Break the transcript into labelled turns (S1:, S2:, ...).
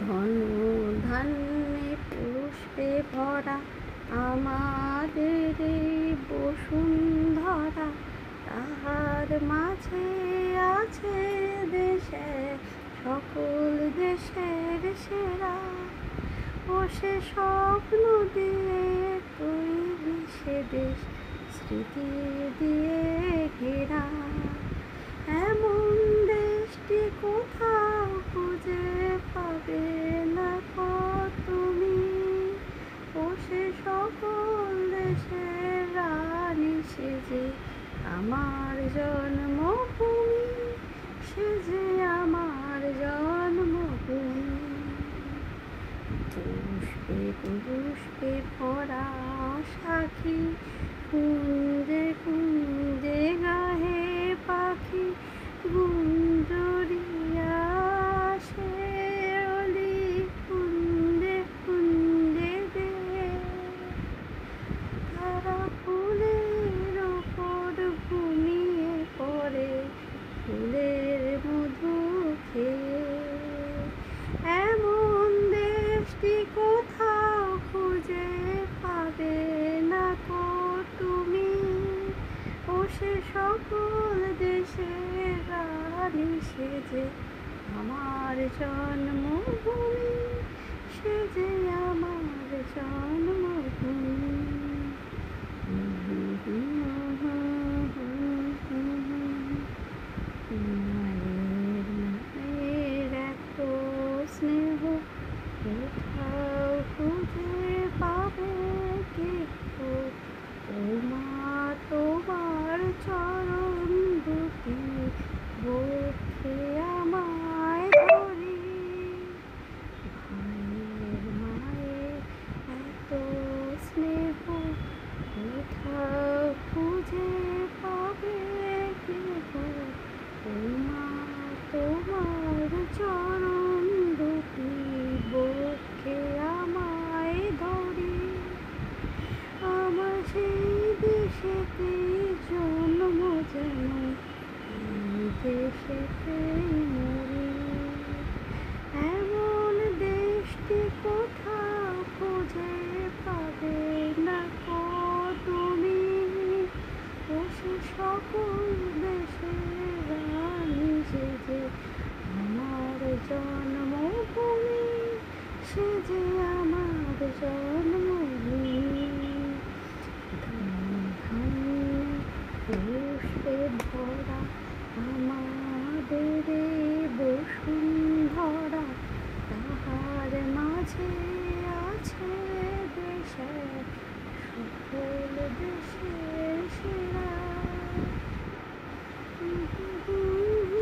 S1: ধনু ধান্যে পুষ্পে ভরা আমাদের এই বসুন্ধরা, তাহার মাঝে আছে দেশে সকল দেশের সেরা। ও সে স্বপ্ন দিয়ে তৈরি সে দেশ, স্মৃতি দিয়ে ঘেরা। এমন দেশটি কোথাও খুঁজে পাবে না কো তুমি। ও সে সকল দেশের রানী, সে যে আমার জন্মভূমি, সে যে আমার জন্মভূমি। পুষ্পে পুষ্পে ভরা সাখী, কুঞ্জে কুঞ্জে গাহে পাখি, গুঞ্জরিয়া আসে অলি কুঞ্জে কুঞ্জে দে। তারা ফুলের ওপর ঘুমিয়ে পড়ে, ফুলের মধু খেয়ে। এমন দেশটি কোথাও খুঁজে পাবে না কো তুমি। ও সে সকল দেশের রানী, সে যে আমার জন্মভূমি, সে যে আমার জন্মভূমি। মায়ের মায়ের এত স্নেহ কোথাও খুঁজে পাবে কে গো। ও মা, তোমার চরণ দুটি বক্ষে আমায় ধরি। ভাইয়ের মায়ের এত স্নেহ কোথাও খুঁজে পাবে কে গো। ও মা, তোমার চরণ দুটি বক্ষে আমায় ধরি। আমার সেই দেশেতেই জন্ম যেন, এই দেশেতেই মরি। এমন দেশটি কোথাও খুঁজে পাবে না কো তুমি। ও সে সকল দেশের রানী, সে যে আমার জন্মভূমি, সে যে আমার জন্মভূমি। পুষ্পে ভরা আমাদের বসুন্ধরা, তাহার মাঝে আছে দেশে সকল দেশে